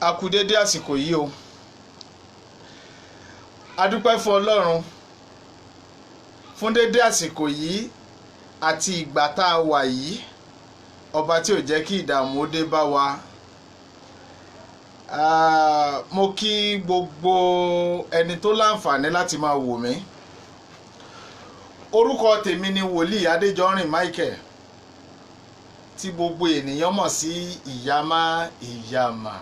a kú dédé àsìkò yìí o a dúpẹ́ fún Ọlọ́run fún dédé àsìkò yìí àti ìgbà tá a wà yìí ọba tí ò jẹ́ kí ìdààmú ó dé bá wa. Mo kí gbogbo ẹni tó láǹfààní láti máa wò mí. Orúkọ tèmi ni wòlíì Adéjọrin Michael tí gbogbo ènìyàn mọ̀ sí Ìyámá Ìyámá.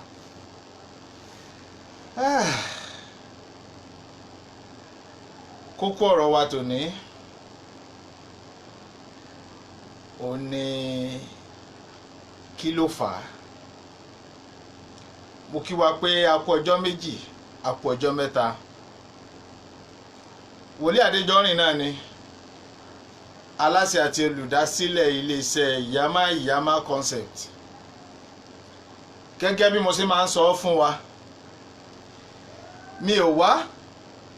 Kókó ọ̀rọ̀ wa tòní ó ní kí ló fà á. Mo kí wa pé a kú ọjọ́ méjì a kú ọjọ́ mẹ́ta. Wòlíì Adéjọrin náà ni aláṣẹ àti olùdásílẹ̀ iléeṣẹ́ Ìyámá Ìyámá concept. Gẹ́gẹ́ bí mo ṣe máa ń sọ fún wa, mi ò wá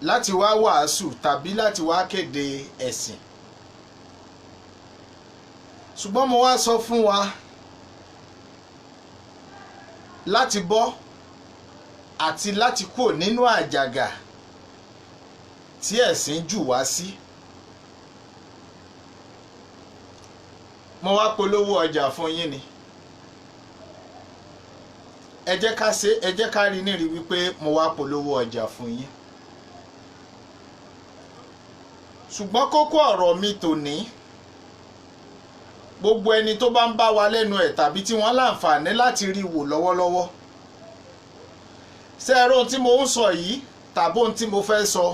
láti wá wàásù tàbí láti wá kéde ẹ̀sìn, ṣùgbọ́n mo wá sọ fún wa láti bọ́ àti láti kúrò nínú àjàgà tí ẹ̀sìn jù wá sí. Mo wá polówó ọjà fún yín ni. Ẹ jẹ́ ká rí nírí wípé mo wá polówó ọjà fún yín. Ṣùgbọ́n kókó ọ̀rọ̀ mi tòní, gbogbo ẹni tó bá ń bá wa lẹ́nu ẹ̀ tàbí tí wọ́n láǹfààní láti rí wò lọ́wọ́lọ́wọ́, ṣé ẹ rí ohun tí mo ń sọ yìí tàbí ohun tí mo fẹ́ sọ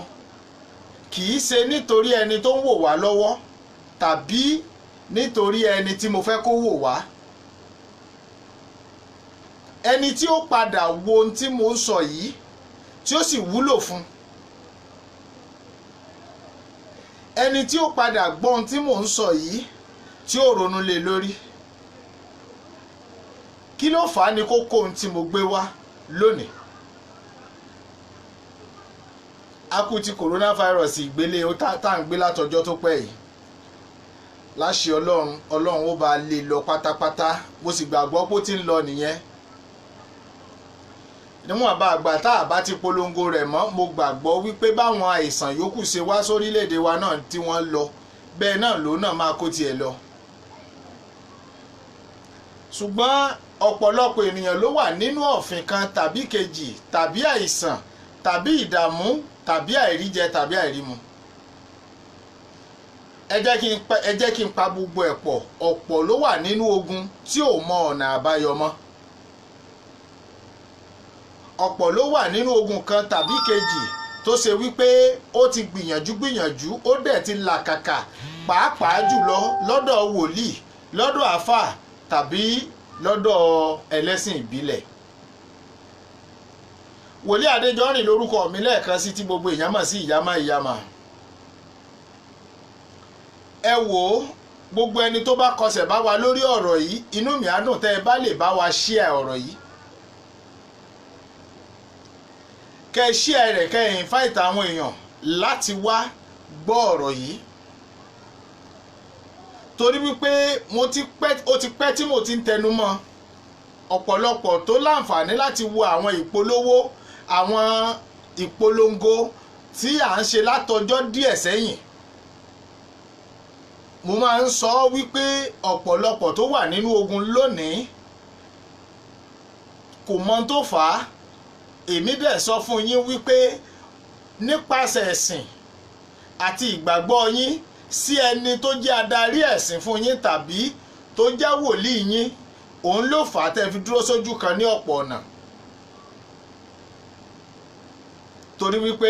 kì í ṣe nítorí ẹni tó ń wò wá lọ́wọ́ tàbí nítorí ẹni tí mo fẹ́ kó wò wá. Ẹni tí ó padà wo ohun tí mo ń sọ yìí tí ó sì wúlò fún, ẹni tí ó padà gbọ́ ohun tí mò ń sọ yìí tí ó ronú lé lórí. Kí ló fà á ní kókó ohun tí mo gbé wá lónìí. A kú ti coronavirus ìgbélé tá à ń gbé látọjọ́ tó pẹ́ yìí. Láṣẹ Ọlọ́run ó bá lè lọ pátápátá. Mo sì gbàgbọ́ pé ó ti ń lọ nìyẹn. Níwọ̀n bá àgbà tá a bá ti polongo rẹ̀ mọ́, mo gbàgbọ́ wípé báwọn àìsàn yòókù ṣe wá sórílẹ̀-èdè wa náà tí wọ́n lọ, bẹ́ẹ̀ náà ló náà máa kó tiẹ̀ lọ. Ṣùgbọ́n ọ̀pọ̀lọpọ̀ ènìyàn ló wà nínú ọ̀fìn kan tàbí kejì tàbí àìsàn tàbí ìdààmú tàbí àìríjẹ tàbí àìrímu. Ẹ jẹ́ kí n pa gbogbo ẹ̀ pọ̀. Ọ̀pọ̀ ló wà nínú ogun tí ò mọ ọ̀nà àbáyọ mọ́. Ọ̀pọ̀ ló wà nínú ogun kan tàbí kejì tó ṣe wípé ó ti gbìyànjú ó dẹ̀ ti làkàkà, pàápàá jùlọ lọ́dọ̀ wòlíì, lọ́dọ̀ àáfàá tàbí lọ́dọ̀ ẹlẹ́sìn ìbílẹ̀. Wòlíì Adéjọrin lórúkọ mi lẹ́ẹ̀kan sí tí gbogbo èèyàn mọ̀ sí Ìyámá Ìyámá. Ẹ wò ó, gbogbo ẹni tó bá kọsẹ̀ bá wa lórí ọ̀rọ̀ yìí, inú mi á dùn tẹ́ ẹ bá lè bá wa share ọ̀rọ̀ yìí. Kẹ́ ẹ share rẹ̀, kẹ́ ẹ invite àwọn èèyàn láti wá gbọ́ ọ̀rọ̀ yìí. Torí wípé ó ti pẹ́ tí mo ti ń tẹnu mọ́. Ọ̀pọ̀lọpọ̀ tó láǹfààní láti wo àwọn ìpolongo tí à ń ṣe látọjọ́ díẹ̀ sẹ́yìn. Mo máa ń sọ wípé ọ̀pọ̀lọpọ̀ tó wà nínú ogun lónìí kò mọ ohun tó fà á. Èmi dẹ̀ sọ fún yín wípé nípasẹ̀ ẹ̀sìn àti ìgbàgbọ́ yín sí ẹni tó jẹ́ adarí ẹ̀sìn fún yín tàbí tó jẹ́ wòlíì yín, òun ló fà á tẹ́ fi dúró sójú kan ní ọ̀pọ̀ ọ̀nà. Torí wípé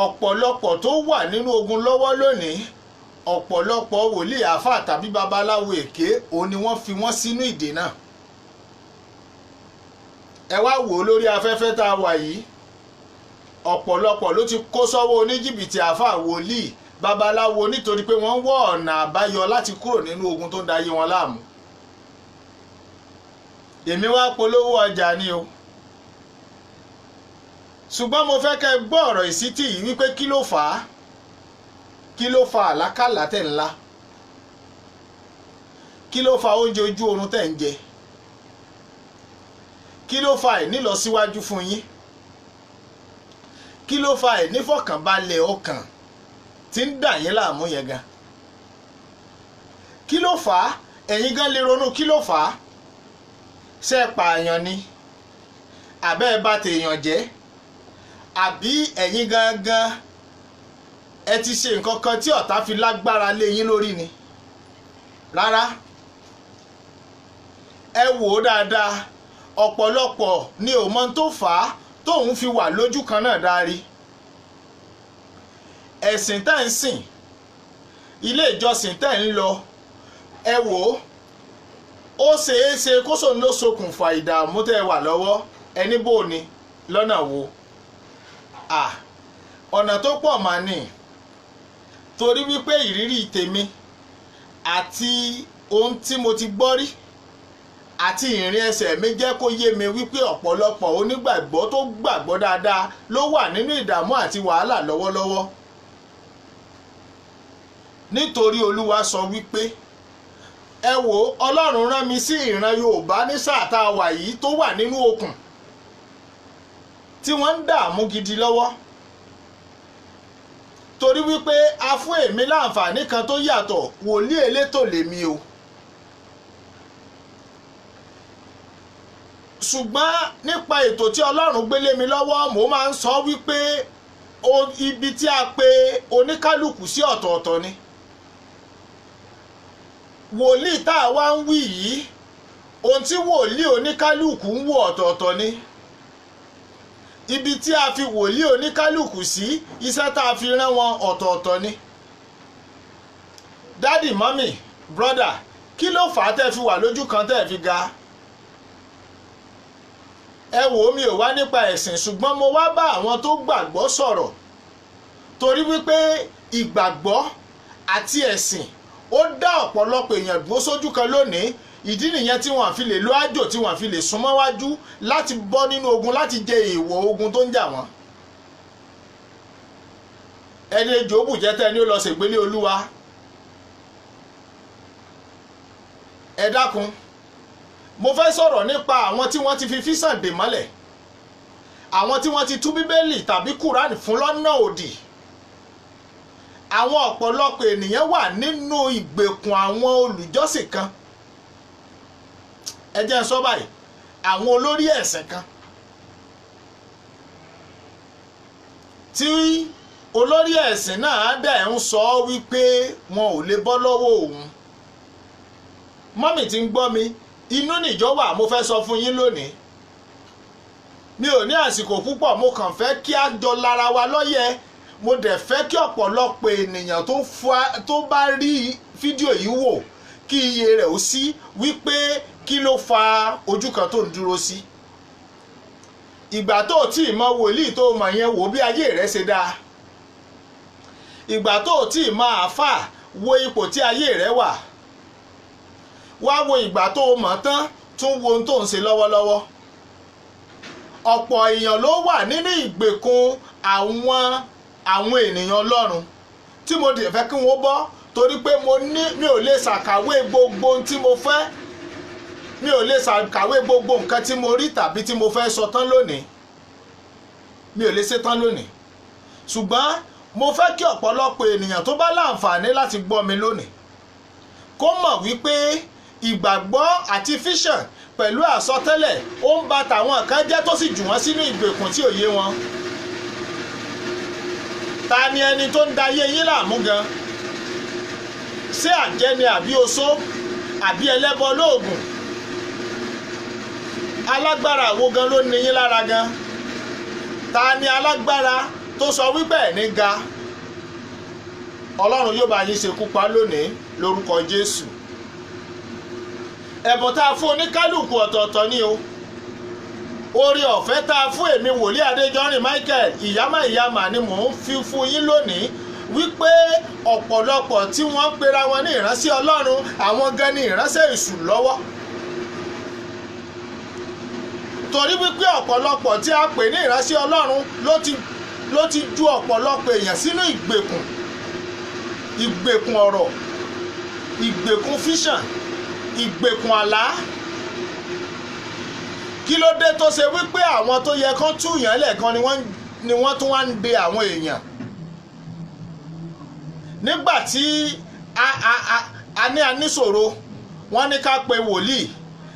ọ̀pọ̀lọpọ̀ tó wà nínú ogun lọ́wọ́ lónìí, ọ̀pọ̀lọpọ̀ wòlíì àáfàá tàbí babaláwo èké òun ni wọ́n fi wọ́n sínú ìdè náà. Ẹ wá wò ó lórí afẹ́fẹ́ tá a wà yìí, ọ̀pọ̀lọpọ̀ ló ti kó sọ́wọ́ oníjìbìtì àáfàá wòlíì babaláwo nítorí pé wọ́n wọ́ ọ̀nà àbáyọ láti kúrò nínú ogun tó ń dayé wọn láàmú. Èmi wá polówó ọjà ni o, ṣùgbọ́n mo fẹ́ kẹ́ gbọ́ ọ̀rọ̀ ìsítí yìí wípé kí ló fà á, kí ló fa àlákàlà tẹ̀ ńlá, kí ló fa oúnjẹ ojú oorun tẹ̀ ń jẹ, kí ló fa ìnílọsíwájú fún yín? Kí ló fa ìnífọ̀kànbalẹ̀ ọkàn tí ń dà yín láàmú yẹn gan? Kí ló fà á? Ẹ̀yin gan lè ronú kí ló fà á? Ṣé ẹ pààyàn ni? Àbẹ́ ẹ bà tèèyàn jẹ́? Àbí ẹ̀yin gangan ẹ ti ṣe nǹkan kan tí ọ̀tá fi lágbára lé yín lórí ni? Rárá. Ẹ wò ó dáadáa, ọ̀pọ̀lọpọ̀ ni ò mọ̀ tó fà á tóun fi wà lójú kan náà dárí. Ẹ̀sìn tẹ́ ń sìn, ilé ìjọsìn tẹ́ ń lọ, ẹ wò ó ṣeé ṣe kó sòun ló ṣokùnfà ìdààmú tẹ́ wà lọ́wọ́. Ẹni bò ni lọ́nà wo? Ọ̀nà tó pọ̀ mà ní, torí wípé ìrírí tèmi àti ohun tí mo ti gbọ́ rí àti ìrìn ẹsẹ̀ mi jẹ́ kó yé mi wípé ọ̀pọ̀lọpọ̀ onígbàgbọ́ tó gbàgbọ́ dáadáa ló wà nínú ìdààmú àti wàhálà lọ́wọ́lọ́wọ́. Nítorí Olúwa sọ wípé ẹ wò Ọlọ́run rán mi sí ìran Yorùbá ní sáà tá a wà yìí tó wà nínú okùn tí wọ́n ń dààmú gidi lọ́wọ́. Torí wípé a fún èmi láǹfààní kan tó yàtọ̀, wòlíì elétò lèmi o. Ṣùgbọ́n nípa ètò tí Ọlọ́run gbélé mi lọ́wọ́, mo máa ń sọ wípé ibi tí a pè oníkálùkù sí ọ̀tọ̀ọ̀tọ̀ ni. Wòlíì tá a wá ń wí yìí, ohun tí wòlíì oníkálùkù ń wò ọ̀tọ̀ọ̀tọ̀ ni. Ibi tí a fi wòlíì oníkálùkù sí, iṣẹ́ tá a fi rán wọn ọ̀tọ̀ọ̀tọ̀ ni. Dádì, mọ́mì, brọ́dà, kí ló fà á tẹ́ fi wà lójú kan tẹ́ fi ga? Ẹ wò ó, mi ò wá nípa ẹ̀sìn, ṣùgbọ́n mo wá bá àwọn tó gbàgbọ́ sọ̀rọ̀. Torí wípé ìgbàgbọ́ àti ẹ̀sìn ó dá ọ̀pọ̀lọpọ̀ èèyàn dúró sójú kan lónìí. Ìdí nìyẹn tí wọ́n fi lè lo àjò, tí wọ́n fi lè súnmọ́ wájú láti bọ́ nínú ogun, láti jẹ èèwọ̀ ogun tó ń jà wọ́n. Ẹni ejò bùjẹ́ tẹ́ ni ó lọ ṣègbélé Olúwa. Ẹ dákun, mo fẹ́ sọ̀rọ̀ nípa àwọn tí wọ́n ti fi físàn dè mọ́lẹ̀, àwọn tí wọ́n ti tú Bíbélì tàbí Kùránì fún lọ́nà òdì. Àwọn ọ̀pọ̀lọpọ̀ ènìyàn wà nínú ìgbèkùn àwọn olùjọ́sìn kan. Ẹ jẹ́ n sọ báyìí, àwọn olórí ẹ̀sìn kan tí olórí ẹ̀sìn náà dẹ̀ ń sọ wípé wọn ò lè bọ́ lọ́wọ́ òun. Mọ́mì tí ń gbọ́ mi, inú nìjọ wà, mo fẹ́ sọ fún yín lónìí. Mi ò ní àsìkò púpọ̀, mo kàn fẹ́ kí a jọ lára wa lọ́yẹ̀. Mo dẹ̀ fẹ́ kí ọ̀pọ̀lọpọ̀ ènìyàn tó bá rí fídíò yìí wò kí iye rẹ̀ ó sí wípé kí ló fa ojú kan tó ń dúró sí. Ìgbà tó tí ì mọ wòlíì tó mọ̀ yẹn, wò bí ayé rẹ̀ ṣe dáa. Ìgbà tó tí ì mọ àáfàá, wo ipò tí ayé rẹ̀ wà. Wá wo ìgbà tó mọ̀ tán, tún wo ohun tó ń ṣe lọ́wọ́lọ́wọ́. Ọ̀pọ̀ èèyàn ló wà nínú ìgbèkùn àwọn ènìyàn Ọlọ́run tí mo dẹ̀ fẹ́ kí wọ́n bọ́, torí pé mi ò lè ṣàkàwé gbogbo ohun tí mo fẹ́. Mi ò lè ṣàkàwé gbogbo nǹkan tí mo rí tàbí tí mo fẹ́ sọ tán lónìí. Mi ò lè ṣe tán lónìí. Ṣùgbọ́n mo fẹ́ kí ọ̀pọ̀lọpọ̀ ènìyàn tó bá láǹfààní láti gbọ́ mi lónìí kó mọ̀ wípé ìgbàgbọ́ àti fíṣàn pẹ̀lú àsọtẹ́lẹ̀ ó ń ba tàwọn kan jẹ́ tó sì jù wọ́n sínú ìgbèkùn tí ò yé wọn. Ta ni ẹni tó ń da ayé yín láàmú gan? Ṣé àjẹ́ ni àbí oṣó àbí ẹlẹ́bọ lóògùn? Alágbára wo gan ló ní yín lára gan? Ta ni alágbára tó sọ wípé ẹ̀ ní ga? Ọlọ́run yóò bá yín ṣekú pa lónìí lórúkọ Jésù. Ẹ̀bùn tá a fún oníkálùkù ọ̀tọ̀ọ̀tọ̀ ni o. Oore ọ̀fẹ́ tá a fún èmi wòlíì Adéjọrin Michael ìyámà ni mò ń fi fún yín lónìí wípé ọ̀pọ̀lọpọ̀ tí wọ́n ń pera wọn ní ìránṣẹ́ Ọlọ́run, àwọn gan ni ìránṣẹ́ èṣù lọ́wọ́. Torí wípé ọ̀pọ̀lọpọ̀ tí a pè ní ìránṣẹ́ Ọlọ́run ló ti ju ọ̀pọ̀lọpọ̀ èèyàn sínú ìgbèkùn ọ̀rọ̀, ìgbèkùn fíṣàn, ìgbèkùn àlá, kí ló dé tó ṣe wípé àwọn tó yẹ kán túyàn lẹ́ẹ̀kan ni wọ́n tún wá ń de àwọn èèyàn nígbà tí a ní aníṣòro wọ́n ní ká pe wòlíì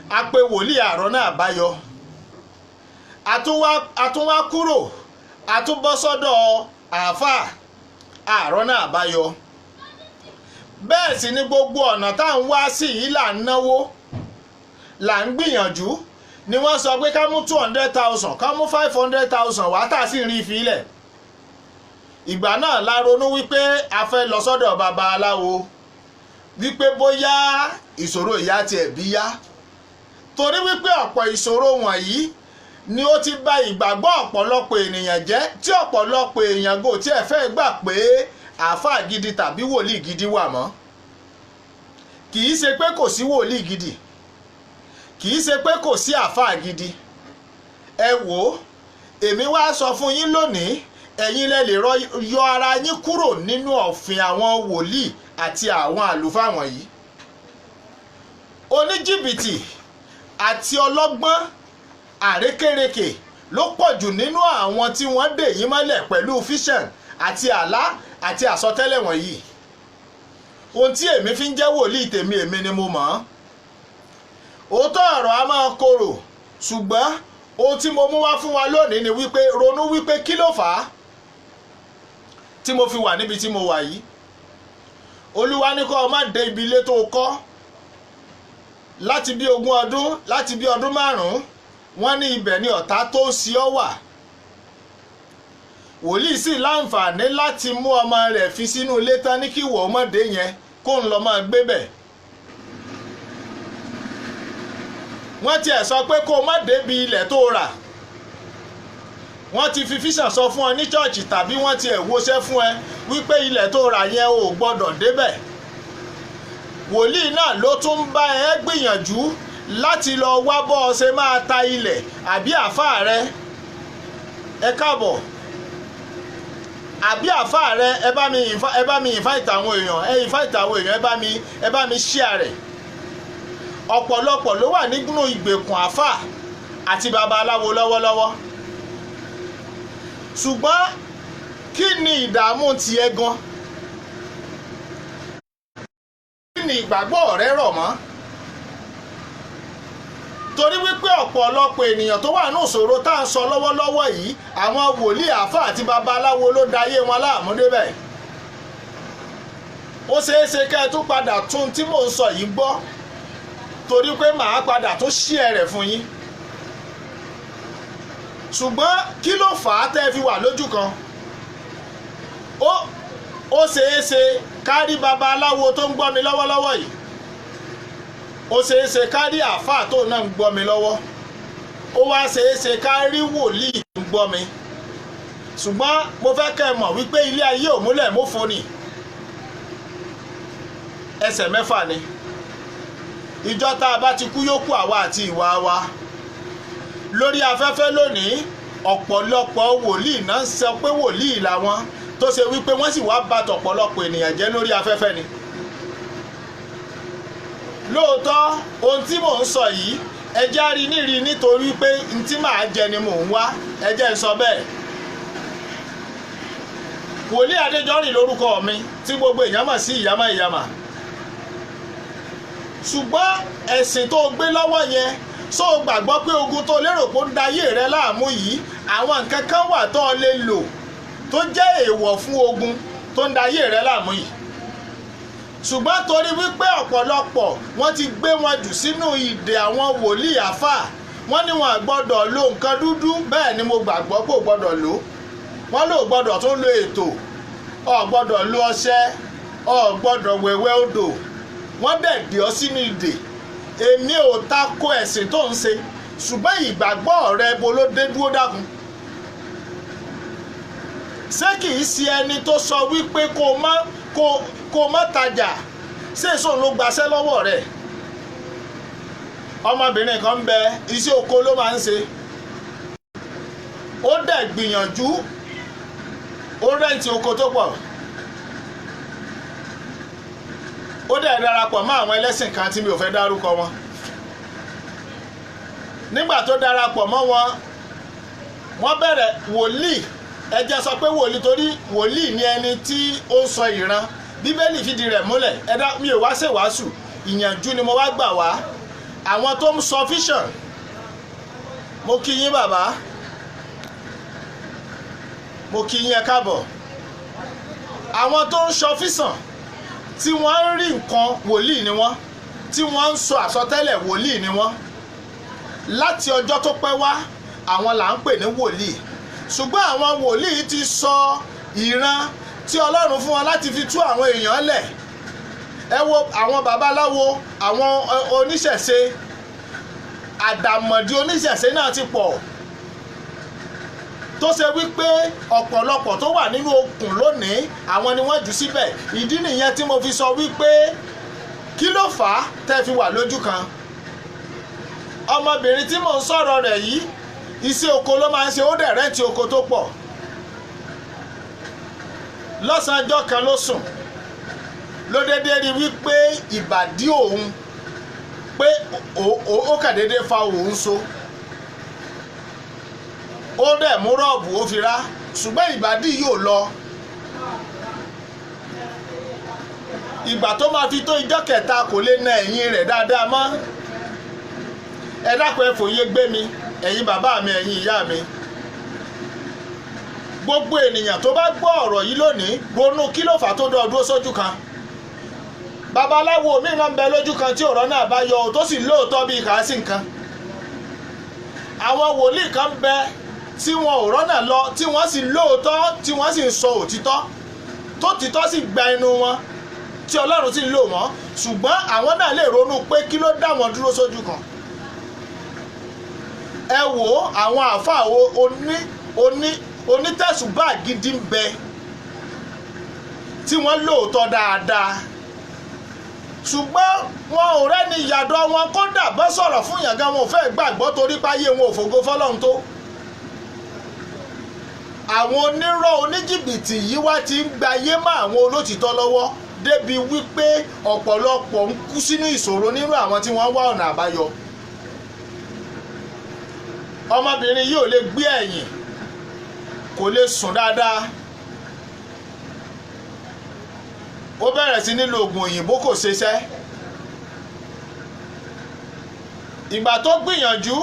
a pe wòlíì àrọ́nà àbáyọ àtúnwá kúrò àtúnbọ́ sọ́dọ̀ àáfàá àrọ́nà àbáyọ bẹ́ẹ̀ sì ni gbogbo ọ̀nà tá à ń wá sí yìí là ń náwó là ń gbìyànjú ni wọ́n sọ pé ká mú 200,000 ká mú 500,000 wá tà sí rí ìfilẹ̀ ìgbà náà la ronú wípé a fẹ́ lọ sọ́dọ̀ babaláwo wípé bóyá ìṣòro ìyá tiẹ̀ bí yá torí wípé ọ̀pọ̀ ìṣòro wọ̀nyí ni ó ti bà ìgbàgbọ́ ọ̀pọ̀lọpọ̀ ènìyàn jẹ́ tí ọ̀pọ̀lọpọ̀ èèyàn gò tí ẹ fẹ́ gbà pé àáfàá gidi tàbí wòlíì gidi wà mọ́ kì í ṣe pé kò sí wòlíì gidi kì í ṣe pé kò sí àáfàá gidi ẹ wò ó èmi wá sọ fún yín lónìí ẹ̀yin lẹ lè yọ ara yín kúrò nínú ọ̀fìn àwọn wòlíì àti àwọn àlùfáà wọ̀nyí oníjìbìtì àti ọlọ́gbọ́n àrékérekè ló pọ̀ jù nínú àwọn tí wọ́n dè yín mọ́lẹ̀ pẹ̀lú fíṣàn àti àlá àti àsọtẹ́lẹ̀ wọ̀nyí ohun tí èmi fi ń jẹ́ wòlíì tèmi èmi ni mo mọ̀ ọ́ òótọ́ ọ̀rọ̀ a máa korò ṣùgbọ́n ohun tí mo mú wá fún wa lónìí ni wípé ronú wípé kí ló fà á tí mo fi wà níbi tí mo wà yìí olúwa ní kó o má dé ibi ilé tó kọ́ láti bí 20 ọdún láti bí ọdún 5 wọ́n ní ibẹ̀ ni ọ̀tá tó sí ọ wà wòlíì sì láǹfààní láti mú ọmọ rẹ̀ fi sínú ilé tán ní kí wọ́n mọ̀dé yẹn kó ń lọ máa gbé bẹ̀ wọ́n tiẹ̀ sọ pé kó o má débi ilẹ̀ tó rà wọ́n ti fi fíṣàn sọ fún ọ ní chọ́ọ̀chì tàbí wọ́n tiẹ̀ wọṣẹ́ fún ẹ wípé ilẹ̀ tó rà yẹn ò gbọ́dọ̀ débẹ̀ wòlíì náà ló tún ń bá ẹ gbìyànjú láti lọ wá bọ́ ọ ṣe máa ta ilẹ̀ àbí àáfàá rẹ ẹ káàbọ̀ àbí àáfàá rẹ ẹ bá mi invite àwọn èèyàn ẹ bá mi share rẹ̀ ọ̀pọ̀lọpọ̀ ló wà nínú ìgbèkùn àáfàá àti babaláwo lọ́wọ́lọ́wọ́ ṣùgbọ́n kí ni ìdààmú tiẹ̀ gan kí ni ìgbàgbọ́ rẹ rọ̀ mọ́ torí wípé ọ̀pọ̀lọpọ̀ ènìyàn tó wà ní ìṣòro tá à ń sọ lọ́wọ́lọ́wọ́ yìí àwọn wòlíì àáfàá àti babaláwo ló dayé wọn láàmú débẹ̀ ó ṣeé ṣe kẹ́ ẹ tún padà tún tí mò ń sọ yìí gbọ́ torí pé màá padà tún share rẹ̀ fún yín ṣùgbọ́n kí ló fà á tẹ́ fi wà lójú kan ó ṣeé ṣe kárí babaláwo tó ń gbọ́ mi lọ́wọ́lọ́wọ́ yìí ó ṣeé ṣe kárí àáfàá tó náà ń gbọ́ mi lọ́wọ́ ó wá ṣeé ṣe kárí wòlíì tó ń gbọ́ mi ṣùgbọ́n mo fẹ́ kẹ́ ẹ mọ̀ wípé ilé ayé ò múlẹ̀ mófo ni ẹsẹ̀ 6 ni ìjọ tá a bá ti kú yóò kú àwa àti ìwà wa lórí afẹ́fẹ́ lónìí ọ̀pọ̀lọpọ̀ wòlíì náà ń sọ pé wòlíì làwọn tó ṣe wípé wọ́n sì wá bà tọ̀pọ̀lọpọ̀ ènìyàn jẹ́ lórí afẹ́fẹ́ ni lóòótọ́ ohun tí mò ń sọ yìí ẹjẹ́ rí nírí nítorí pé n tí màá jẹ ni mò ń wá ẹjẹ́ ń sọ bẹ́ẹ̀ wòlíì Adéjọ́rìn lórúkọ mi tí gbogbo èèyàn mọ̀ sí ìyámà ṣùgbọ́n ẹ̀sìn tó gbé lọ́wọ́ yẹn so gbàgbọ́ pé ogun tó lérò pé ó ń dayé rẹ láàmú yìí àwọn nǹkan kan wà tó lè lò tó jẹ́ èèwọ̀ fún ogun tó ń dayé rẹ láàmú yìí ṣùgbọ́n torí wípé ọ̀pọ̀lọpọ̀ wọ́n ti gbé wọn jù sínú ìdè àwọn wòlíì àáfàá wọ́n ní wọn gbọ́dọ̀ lo nǹkan dúdú bẹ́ẹ̀ ni mo gbàgbọ́ pé ò gbọ́dọ̀ lò wọ́n lò gbọ́dọ̀ tún lo ètò ò gbọ́dọ̀ lo ọṣẹ ò gbọ́dọ̀ wẹ̀wẹ̀ odò wọ́n dẹ̀ dì ọ́ sínú ìdè èmi ò tako ẹ̀sìn tó ń ṣe ṣùgbọ́n ìgbàgbọ́ rẹ bo ló dé dúró dákun ṣé kì í ṣe ẹni tó sọ wípé kó má tajà ṣé èso ló gbaṣẹ́ lọ́wọ́ rẹ̀ ọmọbìnrin kan ń bẹ iṣẹ́ oko ló máa ń ṣe ó dẹ̀ gbìyànjú ó rẹ́ǹtì oko tó pọ̀ ó dẹ̀ darapọ̀ mọ́ àwọn ẹlẹ́sìn kan tí mi ò fẹ́ dárúkọ wọn nígbà tó darapọ̀ mọ́ wọn wọ́n bẹ̀rẹ̀ wòlíì, ẹ jẹ́ sọ pé wòlíì torí wòlíì ni ẹni tí ó ń sọ ìran. Bíbélì fìdí rẹ̀ múlẹ̀, mi ò wá ṣèwàásù, ìyànjú ni mo wá gbà wá. Àwọn tó ń sọ vision, mo kí yín bàbá, mo kí yín ẹ káàbọ̀. Àwọn tó ń sọ vision tí wọ́n ń rí nǹkan, wòlíì ni wọ́n, tí wọ́n ń sọ àsọtẹ́lẹ̀, wòlíì ni wọ́n. Láti ọjọ́ tó pẹ́ wá àwọn là ń pè ní wòlíì, ṣùgbọ́n àwọn wòlíì ti sọ ìran tí Ọlọ́run fún wọn láti fi tú àwọn èèyàn lẹ̀. Ẹ wo àwọn babaláwo, àwọn oníṣẹ̀ṣe, àdàmọ̀dì oníṣẹ̀ṣe náà ti pọ̀, tó ṣe wípé ọ̀pọ̀lọpọ̀ tó wà nínú okùn lónìí àwọn ni wọ́n jù síbẹ̀. Ìdí nìyẹn tí mo fi sọ wípé kí ló fà á tẹ́ fi wà lójú kan. Ọmọbìnrin tí mò ń sọ̀rọ̀ rẹ̀ yìí, iṣẹ́ oko ló máa ń ṣe, ó dẹ̀ rẹ́ǹtì oko tó pọ̀. Lọ́sàn-án ọjọ́ kan ló sùn, ló dédé rí wípé ìbàdí òun pé ó kà dédé fa òun so. Ó dẹ̀ mú rọ́ọ̀bù ó fi rá, ṣùgbọ́n ìbàdí yóò lọ. Ìgbà tó máa fi tó ijọ́ kẹta kò lè na ẹ̀yìn rẹ̀ dáadáa mọ́. Ẹ dákun ẹ fòye gbé mi, ẹ̀yin bàbá mi, ẹ̀yin ìyá mi. Gbogbo ènìyàn tó bá gbọ́ ọ̀rọ̀ yìí lónìí ronú kí ló fà á tó dán dúró sójú kan. Babaláwo mi náà ń bẹ lójú kan tí ọ̀rọ̀ náà bá yọ tó sì lóòótọ́ bíi kàásì nǹkan. Àwọn wòlíì kan bẹ tí wọn ò rọ́nà lọ, tí wọ́n sì lóòótọ́, tí wọ́n sì ń sọ òtítọ́, tó títọ́ sì gba ẹnu wọn, tí Ọlọ́run sì ń lò wọ́n, ṣùgbọ́n àwọn náà lè ronú pé kí ló dá wọn dúró sójú kan. Ẹ wò àwọn àáfàá onítẹ̀sùbá gidi ń bẹ tí wọ́n lóòótọ́ dáadáa, ṣùgbọ́n wọn ò rẹ́ni ìyàdọ̀ wọn, kódà bọ́ sọ̀rọ̀ fún yàn gan wọn ò fẹ́ gbàgbọ́ torí páyé wọn ò fògo fọ́lọ́run tó. Àwọn onírọ́ oníjìbìtì yìí wá ti ń gbayé mọ́ àwọn olótìtọ́ lọ́wọ́ débi wípé ọ̀pọ̀lọpọ̀ ń kú sínú ìṣòro nínú àwọn tí wọ́n wá ọ̀nà àbáyọ. Ọmọbìnrin yìí ò lè gbé ẹ̀yìn, kò lè sùn dáadáa. Ó bẹ̀rẹ̀ sí ní lo oògùn òyìnbó, kò ṣeṣẹ́. Ìgbà tó gbìyànjú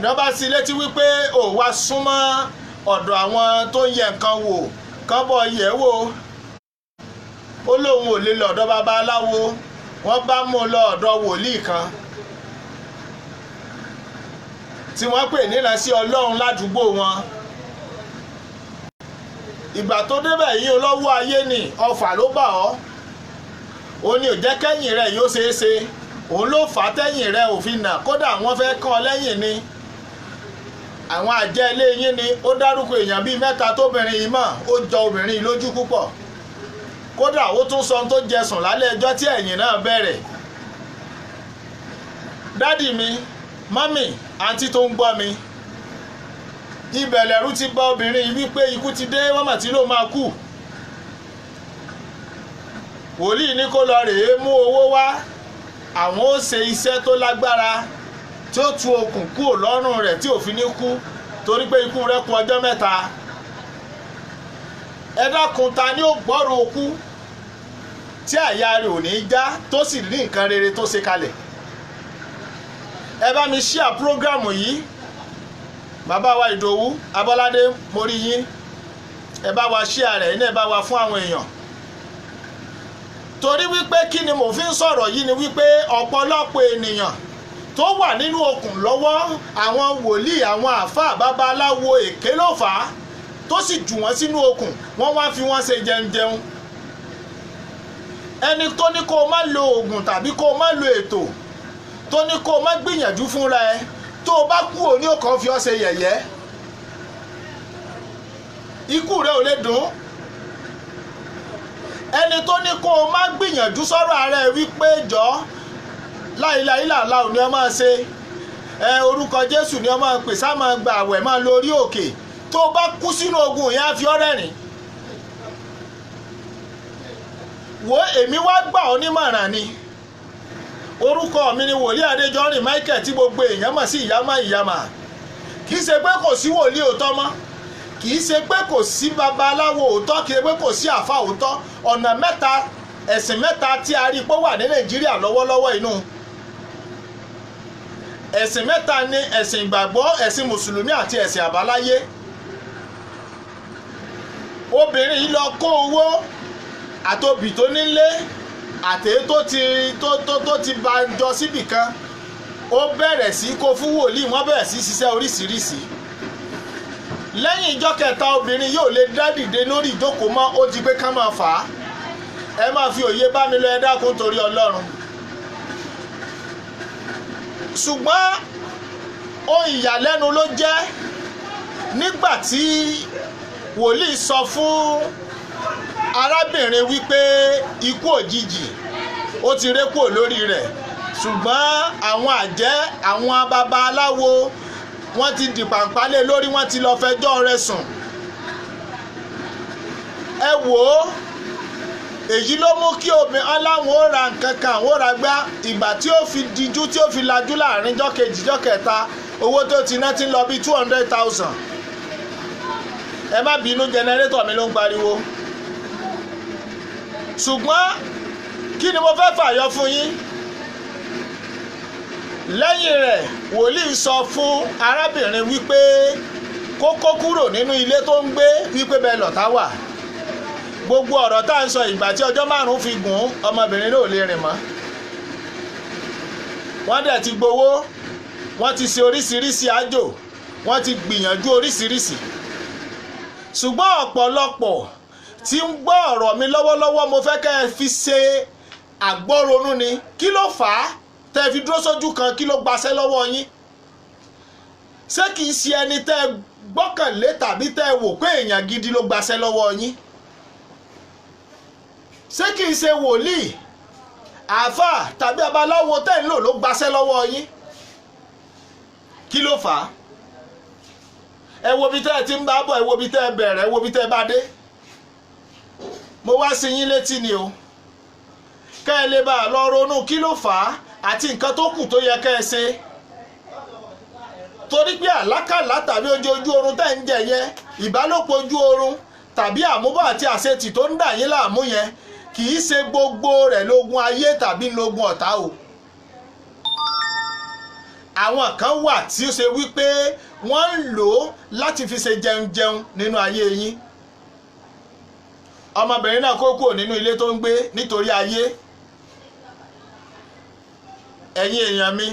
ni wọ́n bá sí létí wípé ó wá súnmọ́ ọ̀dọ̀ àwọn tó ń yẹ nǹkan wò, kán bọ̀ yẹ̀ wò. Ó lóun ò lè lọ ọ̀dọ̀ babaláwo, wọ́n bá mú lọ ọ̀dọ̀ wòlíì kan tí wọ́n pè nírántí Ọlọ́run ládùúgbò wọn. Ìgbà tó débẹ̀ yìí olówó ayé ni ọfà ló bà ọ́, ó ní ò jẹ́ kẹ́yìn rẹ̀ yóò ṣeé ṣe, òun ló fà á tẹ́yìn rẹ̀ òfin nà, kódà wọ́n fẹ́ kàn ọ́ lẹ́yìn ni. Àwọn àjẹ́ ilé yín ni. Ó dárúkọ èèyàn bíi 3 tóbìnrin yìí mọ̀, ó jọ obìnrin yìí lójú púpọ̀. Kódà ó tún sọ ohun tó jẹ sùn lálẹ́ ẹjọ́ tí ẹ̀yìn náà bẹ̀rẹ̀. Dádì mi, mọ́mì, àǹtí tó ń gbọ́ mi, ibẹ̀ lẹ̀rù ti bá obìnrin yìí wípé ikú ti dé, wọ́n mà tí ló máa kú. Wòlíì ní kó lọ rèé mú owó wá, àwọn ó ṣe iṣẹ́ tó lágbára tí ó tú okùn kúrò lọ́rùn rẹ̀ tí ò fi ní kú, torí pé ikú rẹ̀ kù ọjọ́ 3. Ẹ dákun, ta ni ó gbọ́rọ̀ okú tí àyà rẹ̀ ò ní já tó sì ní nǹkan rere tó ṣe kalẹ̀? Ẹ bá mi ṣíà prógrámù yìí. Bàbá wa Ìdòwú Abọ́ládé, mo rí yín, ẹ bá wa ṣíà rẹ̀, iná ẹ bá wa fún àwọn èèyàn. Torí wípé kí ni mo fi ń sọ̀rọ̀ yìí ni wípé ọ̀pọ̀lọpọ̀ ènìyàn tó wà nínú okùn lọ́wọ́, àwọn wòlíì, àwọn àáfàá, babaláwo èké ló fà á tó sì jù wọ́n sínú okùn, wọ́n wá fi wọ́n ṣe jẹun. Ẹni tó ní kó o má lo oògùn tàbí kó o má lo ètò, tó ní kó o má gbìyànjú fúnra ẹ, tó o bá kú òní ọkàn fi ọ́ ṣe yẹ̀yẹ́. Ikú rẹ ò lè dùn. Ẹni tó ní kó o má gbìyànjú sọ̀rọ̀ ara ẹ wípé jọ láìláìláàlá ò ní ọ máa ṣe, orúkọ Jésù ni ọ máa pè, sá máa gba àwẹ̀, máa lórí òkè, tó o bá kú sínú ogun yẹn á fi ọ́ rẹ́rìn. Wo èmi wá gbà ọ́ nímọ̀ràn ni, orúkọ mi ni wòlíì Adéjọrin Michael tí gbogbo èèyàn mọ̀ sí ìyámá. Kì í ṣe pé kò sí wòlíì òótọ́ mọ́, kì í ṣe pé kò sí babaláwo òótọ́, kì í ṣe pé kò sí àfà òótọ́. Ọ̀nà mẹ́ta, ẹ̀sìn mẹ́ta tí a rí pé wà ní Nàìjíríà lọ́wọ́lọ́wọ́ inú. Ẹ̀sìn mẹ́ta ni ẹ̀sìn ìgbàgbọ́, ẹ̀sìn mùsùlùmí àti ẹ̀sìn àbáláyé. Obìnrin yìí lọ kó owó àtòbí tó nílé àtèyí tó ti bá jọ síbì kan, ó bẹ̀rẹ̀ sí kó fún wòlíì, wọ́n bẹ̀rẹ̀ sí ṣiṣẹ́ oríṣiríṣi. Lẹ́yìn ìjọ́ kẹta obìnrin yóò lè dá dìde lórí ìjókòó mọ́, ó di pé ká máa fà á. Ẹ máa fi òye bá mi lọ, ẹ dákun torí Ọlọ́run. Ṣùgbọ́n ohun ìyàlẹ́nu ló jẹ́ nígbà tí wòlíì sọ fún arábìnrin wípé ikú òjijì ó ti ré kúrò lórí rẹ̀, ṣùgbọ́n àwọn àjẹ́, àwọn babaláwo wọ́n ti dìpàǹpá lé lórí, wọ́n ti lọ fẹjọ́ rẹ̀ sùn. Ẹ wò ó, èyí ló mú kí obìnrin aláwọn ó ra nǹkan kan, àwọn ó ra gbá, ìgbà tí ó fi dijú, tí ó fi lajú láàrin jọ́ kejì jọ́ kẹta, owó tó ti ná ti ń lọ bí 200,000. Ẹ má bínú, jẹnẹrétọ̀ mi ló ń pariwo. Ṣùgbọ́n kí ni mo fẹ́ fàyọ fún yín? Lẹ́yìn rẹ̀ wòlíì sọ fún arábìnrin wípé kó kó kúrò nínú ilé tó ń gbé, wípé bẹ́ẹ̀ lọ̀tá wà. Gbogbo ọ̀rọ̀ tá à ń sọ, ìgbà tí ọjọ́ 5 fi gùn, ọmọbìnrin náà ò lè rìn mọ́. Wọ́n dẹ̀ ti gbowó, wọ́n ti ṣe oríṣiríṣi àjò, wọ́n ti gbìyànjú oríṣiríṣi. Ṣùgbọ́n ọ̀pọ̀lọpọ̀ tí ń gbọ́ ọ̀rọ̀ mi lọ́wọ́lọ́wọ́, mo fẹ́ kẹ́ ẹ fi ṣe àgbọ́ronú ni. Kí ló fà á tẹ́ fi dúró sójú kan? Kí ló gbaṣẹ́ lọ́wọ́ yín? Ṣé kìí ṣe ẹni tẹ́ gbọ́kànlé tàbí tẹ́ wò pé èèyàn gidi ló gbaṣẹ́ lọ́wọ́ yín? Ṣé kìí ṣe wòlíì, àáfà tàbí babaláwo tẹ́ ń lò ló gbaṣẹ́ lọ́wọ́ yín? Kí ló fà á? Ẹ wo bí tẹ́ ẹ ti ń bá bọ̀, ẹ wo bí tẹ́ ẹ bẹ̀rẹ̀, ẹ wo bí tẹ́ ẹ bá dé. Mo wá sí yín létí ni o, kẹ́ ẹ lè bá a lọ ronú kí ló fà á àti nǹkan tó kù tó yẹ kẹ́ ẹ ṣe. Torí pé àlákàlà tàbí ojú oorun tẹ́ ń jẹ yẹn, ìbálòpọ̀ ojú oorun tàbí àmúbọ̀ àti àṣetì tó ń dà yín láàmú yẹn, kì í ṣe gbogbo rẹ̀ lógun ayé tàbí lógun ọ̀tá o. Àwọn kan wà tí ó ṣe wípé wọ́n ń lò ó láti fi ṣe jẹun nínú ayé yín. Ọmọbìnrin náà kó kúrò nínú ilé tó ń gbé nítorí ayé. Ẹ̀yin èèyàn mi,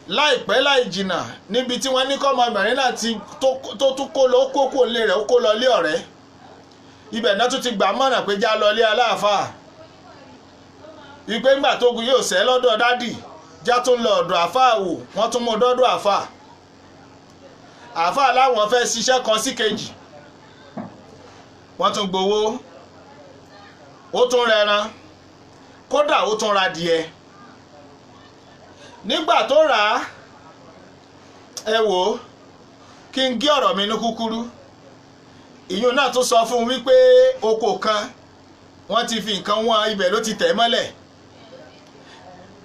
láìpẹ́ láì jìnnà, níbi tí wọ́n ní kọ́ ọmọbìnrin náà tó tún kó lọ, ó kó kúrò nílé rẹ̀, ó kó lọ lé ọ̀rẹ́. Ibẹ̀ náà tún ti gbà mọ̀ràn pé já lọ lé aláàfáà. Ìpé ńgbà tó gun yóò sẹ́ lọ́dọ̀ dádì, já tún lọ ọ̀dọ̀ àfáà wò, wọ́n tún mú dọ́dọ̀ àfáà. Àfáà láwọn fẹ́ ṣiṣẹ́ kan sí kejì, wọ́n tún gbowó, ó tún rẹran, kódà ó tún ra díẹ̀. Nígbà tó rà á, ẹ wò ó, kí n gé ọ̀rọ̀ mi ní kúkúrú. Ìyún náà tún sọ fún un wípé oko kan wọ́n ti fi nǹkan wọn, ibẹ̀ ló ti tẹ̀ mọ́lẹ̀.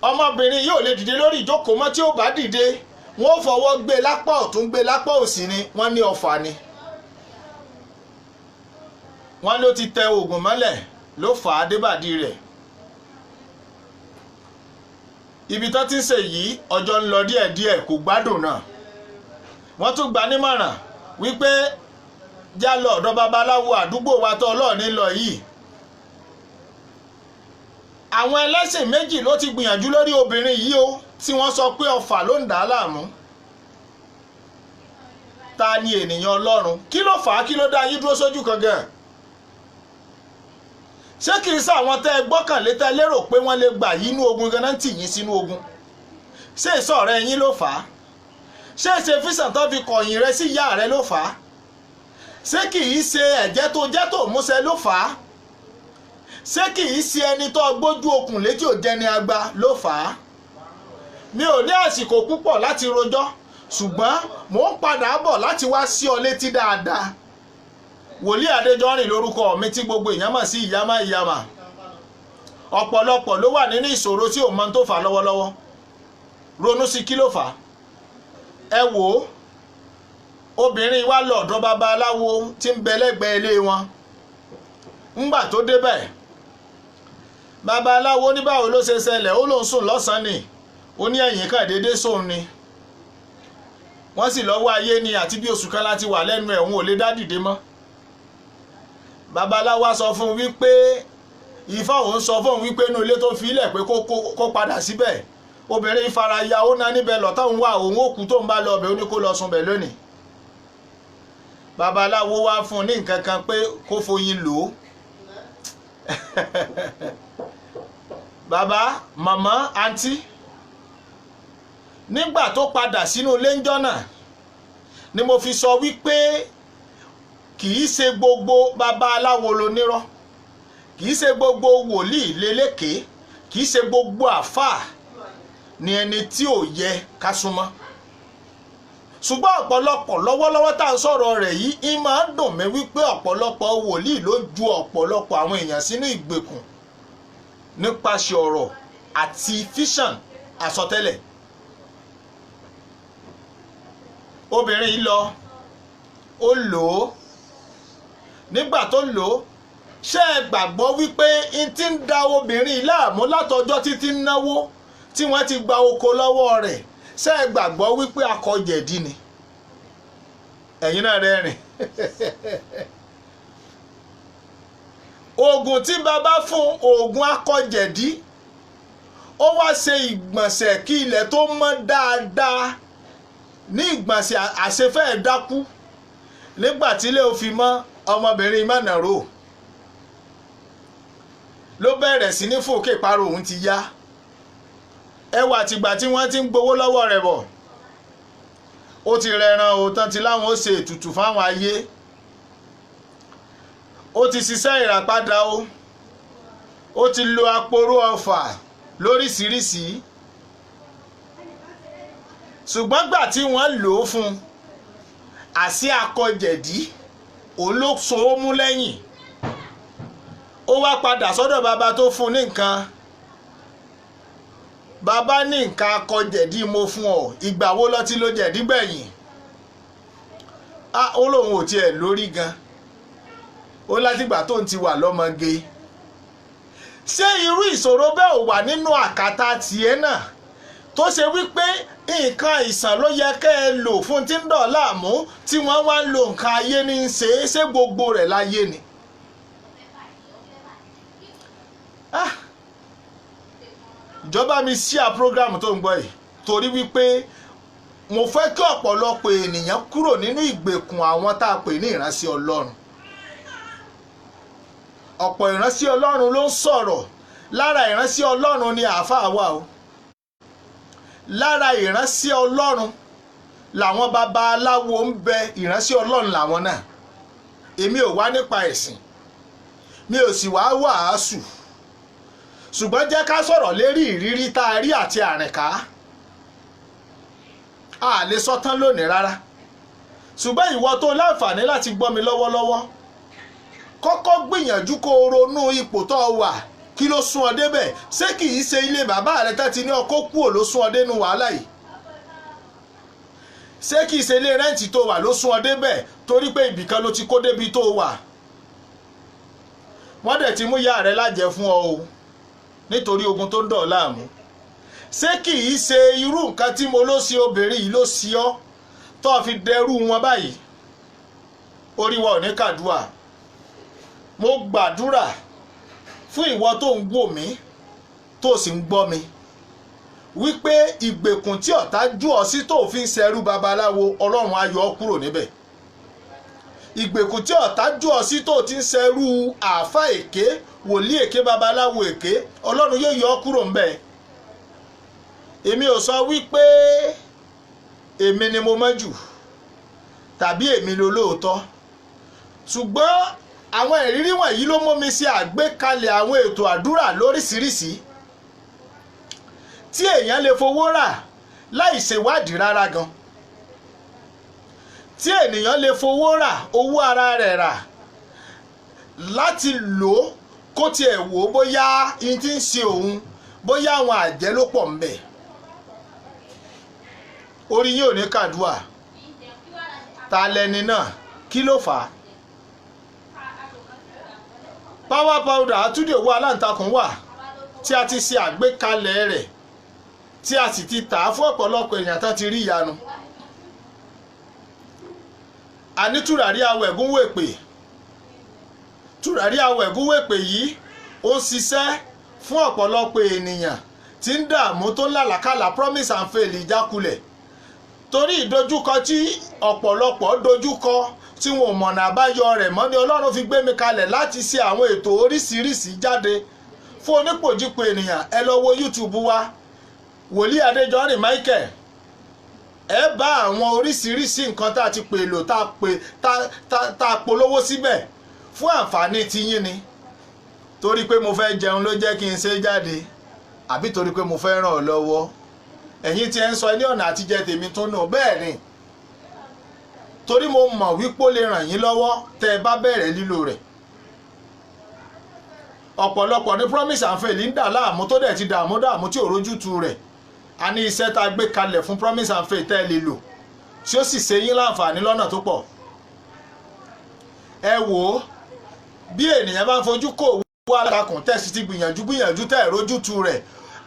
Ọmọbìnrin yóò lè dìde lórí ìjókòó mọ́, tí ó bá dìde wọ́n fọwọ́ gbé lápá ọ̀tún, gbé lápá òsì ni, wọ́n ní ọfà ni. Wọ́n ló ti tẹ oògùn mọ́lẹ̀ ló fà á débàdí rẹ̀. Ibi tó ti ń ṣe yìí ọjọ́ ń lọ díẹ̀díẹ̀, kò gbádùn náà. Wọ́n tún gbà nímọ̀ràn wípé já lọ ọ̀dọ̀ babaláwo àdúgbò wa tó ọlọ́ọ̀ni lọ yìí. Àwọn ẹlẹ́sìn méjì ló ti gbìyànjú lórí obìnrin yìí o, tí wọ́n sọ pé ọfà ló ń dà á láàmú. Ta ni ènìyàn Ọlọ́run? Kí ló fà á? Kí ló dá yín dúró sójú kan gan? Ṣé kì í ṣàwọn tẹ́ ẹ gbọ́kànlé tẹ́ lérò pé wọ́n lè gbà yín inú ogun ganan tì yín sínú ogun? Ṣé ìsọ̀rẹ́ yín ló fà á? Ṣé ìṣe físàn tó fi kọ̀yìn rẹ sí ìyá rẹ ló fà á? Ṣé kì í ṣe ẹ̀jẹ̀ tó jẹ́ tó múṣẹ ló fà á? Ṣé kì í ṣe ẹni tó gbójú okùn létí ò jẹni agba ló fà á? Mi ò ní àsìkò púpọ̀ láti rojọ́, ṣùgbọ́n mò ń padà bọ̀ láti wá sí ọ létí dáadáa. Wòlíì Adéjọrin lórúkọ mi tí gbogbo èèyàn mọ̀ sí ìyámá. ọ̀pọ̀lọpọ̀ ló wà nínú ìṣòro tí ò mọ tó fà lọ́wọ́lọ́wọ́. Ronú sí kí ló fà á. Ẹ wò ó, obìnrin wa lọ ọ̀dọ̀ babaláwo tí ń bẹ lẹ́gbẹ̀ẹ́ ilé wọn. Ńgbà tó débẹ̀, babaláwo ní báwo ló ṣe ṣẹlẹ̀, ó lóun sùn lọ́sàn-án ni, ó ní ẹ̀yìn kan déédé sóun ni. Wọ́n sì lọ́wọ́ ayé ni àti bí oṣù kan láti wà lẹ́nu ẹ̀, òun ò lè dá dìde mọ́. Babaláwo sọ fún un wípé Ifá òun sọ fún òun wípé inú ilé tó fi ilẹ̀ pé kó padà síbẹ̀. Obìnrin faraya, ó ná níbẹ̀ lọ́tà òun wà, òun ó kú tó ń bá lọ ọbẹ̀, ó ní kó lọ sùn bẹ̀ lónìí. Babaláwo wá fún un ní nǹkan kan pé kó foyin lò ó. Bàbá, màmá, àǹtí, nígbà tó padà sínú ilé ńjọ́ náà ni mo fi sọ wípé kì í ṣe gbogbo babaláwo lonírọ́, kì í ṣe gbogbo wòlíì lélékè, kì í ṣe gbogbo àfáà ni ẹni tí ò yẹ ká súnmọ́. Ṣùgbọ́n ọ̀pọ̀lọpọ̀ lọ́wọ́lọ́wọ́ tá à ń sọ̀rọ̀ rẹ̀ yìí, ń máa ń dùn mí wípé ọ̀pọ̀lọpọ̀ wòlíì ló ju ọ̀pọ̀lọpọ̀ àwọn èèyàn sínú ìgbèkùn nípasẹ̀ ọ̀rọ̀ àti fíṣàn àsọtẹ́lẹ̀. Obìnrin yìí lọ, ó lò ó. Nígbà tó lò ó, ṣé ẹ gbàgbọ́ wípé n ti ń da obìnrin láàmú látọjọ́ títí ń náwó tí wọ́n ti gba oko lọ́wọ́ rẹ̀, ṣé ẹ gbàgbọ́ wípé akọ̀jẹ̀dí ni? Ẹ̀yin náà rẹ́rìn. Oògùn tí bàbá fún, oògùn akọ̀jẹ̀dí, ó wá ṣe ìgbọ̀nsẹ̀ kí ilẹ̀ tó mọ́ dáadáa, ní ìgbọ̀nsẹ̀ àṣefẹ́ dákú. Nígbà tí ilé ò fi mọ́, ọmọbìnrin mọ̀nàró ló bẹ̀rẹ̀ sí ní fòkè parọ́ òun ti yá. Ẹwà àtìgbà tí wọ́n ti ń gbowó lọ́wọ́ rẹ̀ bọ̀, ó ti rẹran o tán ti láwọn ó ṣe ètùtù fáwọn ayé, ó ti ṣiṣẹ́ ìràpadà o, ó ti lo aporó ọfà lóríṣiríṣi. Ṣùgbọ́n gbà tí wọ́n lò ó fún àṣì akọ̀jẹ̀dí, òun ló so ó mú lẹ́yìn. Ó wá padà sọ́dọ̀ bàbá tó fún ní nǹkan. Bàbá ní nǹkan akọ̀jẹ̀dí mo fún ọ, ìgbà wo lọ tí ló jẹ̀dí gbẹ̀yìn? Ó lóun ò tiẹ̀ lórí gan, ó látìgbà tó ń ti wà lọ́mọge. Ṣé irú ìṣòro bẹ́ẹ̀ ò wà nínú àkàtà tiẹ̀ náà, tó ṣe wípé nǹkan àìsàn ló yẹ kẹ́ ẹ lò fún tí ń dọ̀ láàmú, tí wọ́n wá ń lo nǹkan ayé ní í ṣe gbogbo rẹ̀ láyé ni? Ìjọba mi share program tó ń gbọ́ yìí, torí wípé mo fẹ́ kí ọ̀pọ̀lọpọ̀ ènìyàn kúrò nínú ìgbèkùn àwọn tá a pè ní ìránṣẹ́ Ọlọ́run. Ọ̀pọ̀ ìránṣẹ́ Ọlọ́run ló ń sọ̀rọ̀. Lára ìránṣẹ́ Ọlọ́run ni àáfàá wà o. Lára ìránṣẹ́ Ọlọ́run làwọn babaláwo ń bẹ, ìránṣẹ́ Ọlọ́run làwọn náà. Èmi ò wá nípa ẹ̀sìn, mi ò sì wá wàásù, ṣùgbọ́n jẹ́ ká sọ̀rọ̀ lérí ìrírí tá a rí àti àrìnká. A lè sọ tán lónìí rárá, ṣùgbọ́n ìwọ tó láǹfààní láti gbọ́ mi lọ́wọ́lọ́wọ́, kọ́kọ́ gbìyànjú kó o ronú ipò tó wà. Kí ló sún ọ débẹ̀? Ṣé kì í ṣe ilé bàbá rẹ tá ti ní ọkọ kúò ló sún ọ dénú wàhálà yìí? Ṣé kì í ṣe ilé rẹ́ǹtì tó wà ló sún ọ débẹ̀ torí pé ibìkan ló ti kó débi tó wà? Wọ́n dẹ̀ ti mú ìyá rẹ lájẹ fún ọ o, nítorí ogun tó ń dọ̀ láàmú. Ṣé kì í ṣe irú nǹkan tí mo ló ṣe obìnrin yìí ló ṣe ọ́ tó fi dẹrú wọn báyìí? Orí wa ò ní kàdúà. Mo gbàdúrà fún ìwọ tó ń wò mí tó sì ń gbọ́ mi wípé ìgbèkùn tí ọ̀tá jù ọ sí tó fi ń ṣẹrú babaláwo, Ọlọ́run á yọ ọ́ kúrò níbẹ̀. Ìgbèkùn tí ọ̀tá jù ọ sí tó ti ń ṣẹrú àáfà èké, wòlíì èké, babaláwo èké, Ọlọ́run yóò yọ ọ́ kúrò níbẹ̀. Èmi ò sọ wípé èmi ni mo mọ̀ jù tàbí èmi lolóòótọ́, ṣùgbọ́n àwọn ìrírí wọ̀nyí ló mú mi ṣe àgbékalẹ̀ àwọn ètò àdúrà lóríṣiríṣi tí èèyàn lè fowó rà láì ṣèwádìí rárá gan, tí ènìyàn lè fowó rà, owó ara rẹ̀ rà láti lò kó tiẹ̀ wò ó bóyá in ti ń ṣe òun bóyá àwọn àjẹ́ ló pọ̀ ńbẹ̀. orí yín ò ní kàdúà. ta lẹni náà kí ló fà á? power powder àtúndì owó aláǹtakùn wà tí a ti ṣe àgbékalẹ̀ rẹ̀ tí a sì ti tà á fún ọ̀pọ̀lọpọ̀ èèyàn tán ti rí ìyanu. àní tùràrí awẹ̀gúnwèpè yìí ó ń ṣiṣẹ́ fún ọ̀pọ̀lọpọ̀ ènìyàn tí ń dààmú tó ń làlàkàlà promise and fail ìjákulẹ̀ torí ìdojúkọ tí ọ̀pọ̀lọpọ̀ dojúkọ tí wọn ò mọ̀nà àbáyọ rẹ̀ mọ́ ni Ọlọ́run fi gbé mi kalẹ̀ láti ṣe àwọn ètò oríṣiríṣi jáde fún onípòjípò ènìyàn. ẹ lọ wo YouTube wa Wòlíì Adéjọrin Michael, ẹ bá àwọn oríṣiríṣi nǹkan tá a ti pè lò tá a polówó síbẹ̀ fún àǹfààní tiyín ni. torí pé mo fẹ́ jẹun ló jẹ́ kí n ṣe jáde àbí torí pé mo fẹ́ ràn ọ́ lọ́wọ́? ẹ̀yin tí ẹ ń sọ ní ọ̀nà àtijẹ tèmi tó nù bẹ́ẹ̀ ni, torí mo mọ̀ wípé ó lè ràn yín lọ́wọ́ tẹ́ ẹ bá bẹ̀rẹ̀ lílò rẹ̀. ọ̀pọ̀lọpọ̀ ní promise and fail ń dà láàmú tó dẹ̀ ti dààmú tí ò rójútu rẹ̀. a ní iṣẹ́ tá a gbé kalẹ̀ fún promise and fail tẹ́ ẹ lè lò tí ó sì ṣe yín láǹfààní lọ́nà tó pọ̀. ẹ wò ó bí ènìyàn bá ń fojú kó owó aláǹtakùn tẹ̀sí ti gbìyànjú tẹ́ ẹ rójútu rẹ̀.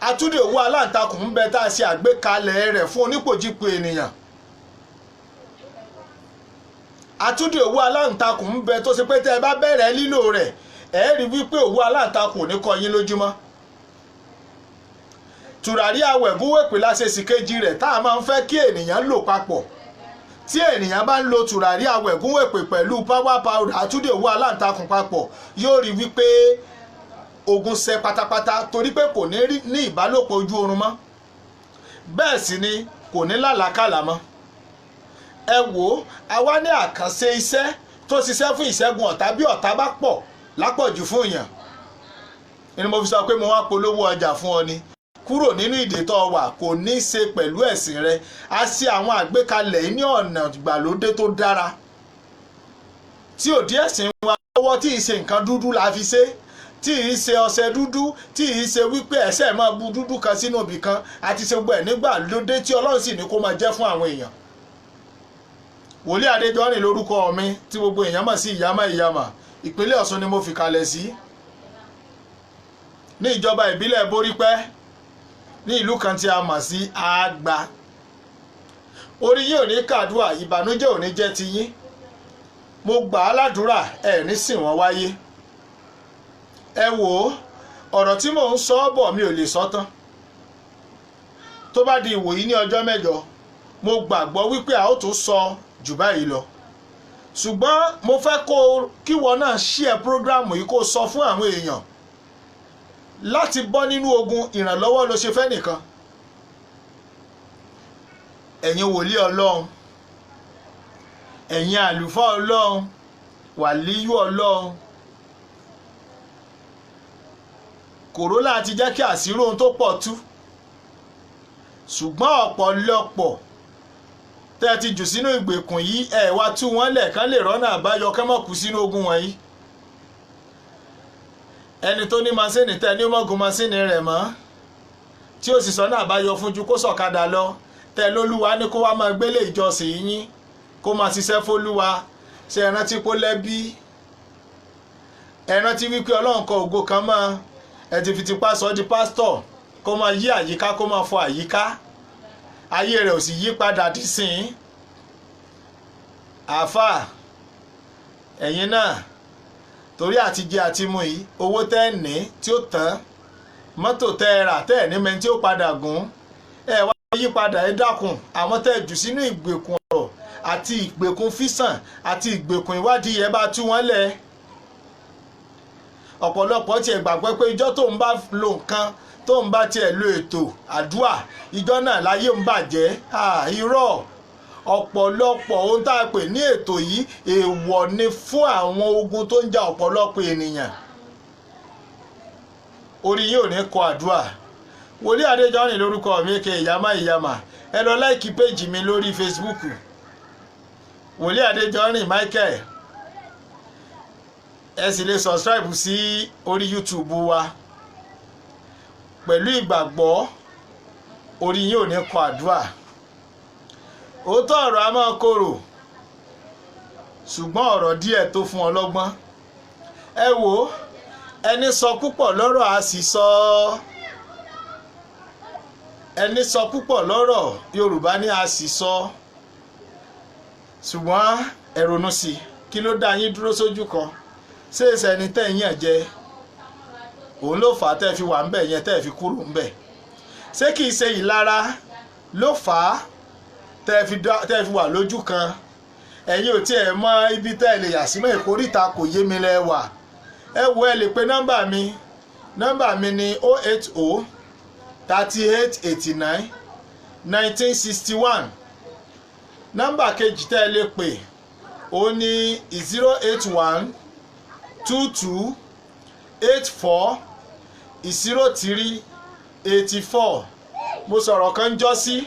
àtúndì owó aláǹtakùn ń bẹ tá a ṣe àgbékalẹ̀ rẹ̀ fún onípòjípò ènìyàn. àtúndì owó aláǹtakùn ń bẹ tó ṣe pé tẹ́ ẹ bá bẹ̀rẹ̀ lílò rẹ̀ ẹ rí wípé owó aláǹtakùn ò ní kọ yín lójúmọ́. tùràrí awẹ̀gúnwèpè láṣẹṣì kejì rẹ̀ tá a máa ń fẹ́ kí ènìyàn lò papọ̀. tí ènìyàn bá ń lo tùràrí awẹ̀gúnwèpè pẹ̀lú power powder àtúndì owó aláǹtakùn papọ̀ yóò rí wípé ogun ṣẹ pátápátá torí pé kò ní ìbálòpọ̀ ojú oorun mọ́, bẹ́ẹ̀ sì ni kò ní làlákàlà mọ́. ẹ wò ó àwa ní àkànṣe iṣẹ́ tó ṣiṣẹ́ fún ìṣẹ́gun ọ̀tá bí ọ̀tá bá pọ̀ lápọ̀jù fún èèyàn. ni mo fi sọ pé mo wá polówó ọjà fún ọ ni. kúrò nínú ìdè tó wà kò ní í ṣe pẹ̀lú ẹ̀sìn rẹ. a ṣe àwọn àgbékalẹ̀ ní ọ̀nà ìgbàlódé tó dára tí ò dí ẹ̀sìn wa lọ́wọ́ tí ì ṣe nǹkan dúdú la fi ṣe, tí ì ṣe ọṣẹ dúdú, tí ì ṣe wípé ẹsẹ̀ máa bu dúdú kan sínú ibì kan àti ṣe gbọ́ ẹ̀ nígbà lóde tí Ọlọ́run sì ní kó máa jẹ́ fún àwọn èèyàn. Wòlíì Adéjọrin lórúkọ mi tí gbogbo èèyàn mọ̀ sí ìyámà ìpínlẹ̀ Ọ̀ṣun ni mo fi kalẹ̀ sí ní ìjọba ìbílẹ̀ Borípẹ́ ní ìlú kan tí a mọ̀ sí Àgbà. orí yìí ò ní kàdúà, ìbànújẹ́ ò ní jẹ́ tiyín. mo gbà á ládùúrà ẹ̀ ní sìn wọ́n wáyé. ẹ wò ó ọ̀rọ̀ tí mò ń sọ bọ̀ mi ò lè sọ tán. tó bá di ìwòyí ní ọjọ́ mẹ́jọ mo gbàgbọ́ wípé a ó tún sọ jù báyìí lọ. ṣùgbọ́n mo fẹ́ kíwọ náà share prógrámù yìí kó sọ fún àwọn èèyàn láti bọ́ nínú ogun ìrànlọ́wọ́ ló ṣe fẹ́ nìkan. ẹ̀yin wòlíì Ọlọ́run, ẹ̀yin àlùfáà Ọlọ́run, wàlíyù Ọlọ́run, kòrólà ti jẹ́ kí àṣírí ohun tó pọ̀ tú. ṣùgbọ́n ọ̀pọ̀lọpọ̀ tẹ́ ẹ ti jù sínú ìgbèkùn yìí ẹ̀ wá tú wọn lẹ̀ kán lè rọ́nà àbáyọ kán má kú sínú ogun wọ̀nyí. ẹni tó ní masínì tẹ́ ní mọ́gun masínì rẹ̀ mọ́ tí ó sì sọ́nà àbáyọ fún ju kó sọ̀kadà lọ tẹ́ lólúwa ní kó wá máa gbélé ìjọsìn yín kó máa ṣiṣẹ́ fólúwa. ṣe ẹ rántí pó lẹ́bí, ẹ rántí wípé Ọlọ́run kọ ògo kan mọ́ ẹ ti fi tipá sọ di pásítọ̀ kó máa yí àyíká kó máa fọ àyíká, ayé rẹ̀ ò sì yí padà dì sín. àáfàá ẹ̀yin náà torí àtijẹ àti mu yìí owó tẹ́ ẹ̀ ní tí ó tán, mọ́tò tẹ́ ẹ rà tẹ́ ẹ̀ ní mẹ́ni tí ó padà gùn, ẹ wá yí padà ẹ dákun. àwọn tẹ́ ẹ jù sínú ìgbèkùn ọ̀rọ̀ àti ìgbèkùn físàn àti ìgbèkùn ìwádìí ẹ bá tú wọn lẹ̀. ọ̀pọ̀lọpọ̀ tiẹ̀ gbàgbọ́ pé ìjọ́ tó ń bá lo nǹkan tó ń bá tiẹ̀ lo ètò àdúà ìjọ́ náà láyé ń bàjẹ́. irọ́ ọ̀pọ̀lọpọ̀ ohun tá a pè ní ètò yìí èèwọ̀ ni fún àwọn ogun tó ń ja ọ̀pọ̀lọpọ̀ ènìyàn. orí yìí ò ní kọ àdúà. Wòlíì Adéjọrin lórúkọ mi kẹ ìyámà ẹ lọ láìkí péjì mi lórí Facebook Wòlíì Adéjọrin Michael. ẹ sì lè subscribe sí orí YouTube wa. Pẹ̀lú ìgbàgbọ́ orí yín ò ní kọ àdúrà. Òótọ́ ọ̀rọ̀ a máa korò, ṣùgbọ́n ọ̀rọ̀ díẹ̀ tó fún ọlọ́gbọ́n. Ẹ wò ó, ẹni sọ púpọ̀ lọ́rọ̀ a sì sọ. Ẹni sọ púpọ̀ lọ́rọ̀ Yorùbá ní a sì sọ. Ṣùgbọ́n ẹ ronú sí i, kí ló dá yín dúró sójú kan? Ṣé ẹni tẹ́ ń yàn jẹ òun ló fà á tẹ́ fi wà ń bẹ̀ yẹn tẹ́ fi kúrò ń bẹ̀? Ṣé kìí ṣe ìlara ló fà á tẹ́ fi wà lójú kan? Ẹ̀yin ò tiẹ̀ mọ ibi tẹ́ ẹ lè yà sí mọ́, ìkórìtà kò yé mi lẹ́ wà. Ẹ wo, ẹ lè pe nọ́mbà mi ní 080 38 89 1961. Nọ́mbà kejì tẹ́ ẹ lè pè ó ní 081 22 84 03 84. Mo sọ̀rọ̀ kan jọ́ sí.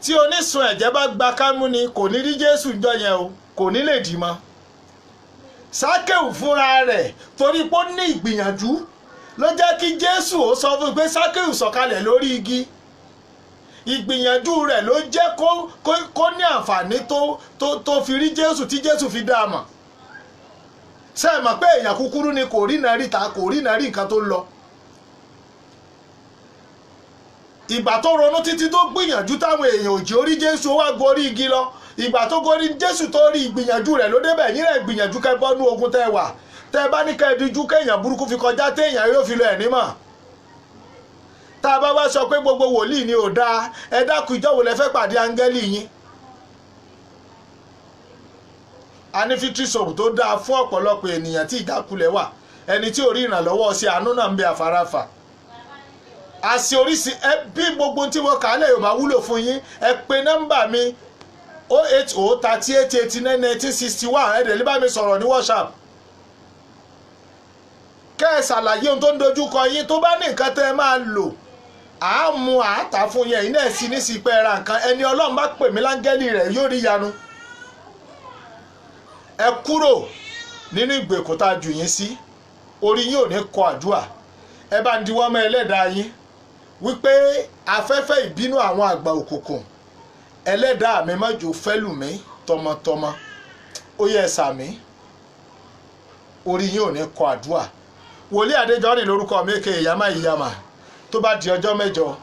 Tí onísun ẹ̀jẹ̀ bá gba kámú ni kò ní rí Jésù jọ yẹn o, kò ní lè dì mọ́. Sákéù fúnra rẹ̀ torí pé ó ní ìgbìyànjú ló jẹ́ kí Jésù ó sọ fún un pé Sákéù sọ̀kalẹ̀ lórí igi. Ìgbìyànjú rẹ̀ ló jẹ́ kó ní àǹfààní tó fi rí Jésù tí Jésù fi dá a mọ̀. Ṣé ẹ mọ̀ pé èèyàn kúkúrú ni kò rí náà rí ta, kò rí náà rí nǹkan tó ń lọ. Ìgbà tó ronú títí tó gbìyànjú táwọn èèyàn òjì orí Jésù wá gorí igi lọ. Ìgbà tó gorí Jésù tó rí ìgbìyànjú rẹ̀ ló débẹ̀. Yín rẹ̀ gbìyànjú kẹ́ bọ́nú ogun tẹ́ wà. Tẹ́ bá ní kẹ́ díjú kéèyàn burúkú fi kọjá téèyàn yóò fi lọ ẹ̀ nímọ̀. Tá a bá wá sọ pé gbogbo wòlíì ni ò dáa, ẹ dákun ìjọ́ wo lẹ fẹ́ pàdé áńgẹ́lì yín? A ní fítírì sọ̀rọ̀ tó dáa fún ọ̀pọ̀lọpọ̀ ènìyàn tí ìjákulẹ̀ wà. Ẹni tí ò rí ìrànlọ́wọ́ sí àánú náà ń bẹ àfaráfà. Àṣì oríṣi bí gbogbo tí mo kà á lẹ̀ yóò bá wúlò fún yín, ẹ pe nọ́mbà mi 080 38 89 1961. Ẹ dẹ̀ lè bá mi sọ̀rọ̀ ní WhatsApp. Kẹ́ ẹ ṣàlàyé ohun tó ń dojúkọ yín. Tó bá ní nǹkan tẹ́ ẹ máa lò, àámu àátà fún yẹn. Iná ẹ̀ sí ní sí pẹ́ ra nǹkan. Ẹni Ọlọ́run bá pè mí láńgẹ́lì rẹ̀ yóò rí yanu. Ẹ kúrò nínú ìgbèkùn tá a jù yín sí. Orí yín ò ní kọ àdúrà. Ẹ bá ń diwọ́ mọ́ ẹlẹ́dàá yín wípé afẹ́fẹ́ ìbínú àwọn àgbà òkùnkùn ẹlẹ́dàá mi má jò fẹ́ lù mí tọmọtọmọ. Ó yẹ sàmí. Orí yín ò ní kọ àdúrà. Wòlíì Adéjọ́rìn lórúkọ mi, èké ìyàmá ìyàmá. Tó bá di ọjọ́ mẹ́jọ,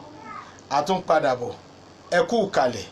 a tún padà bọ̀. Ẹ kú ìkàlẹ̀.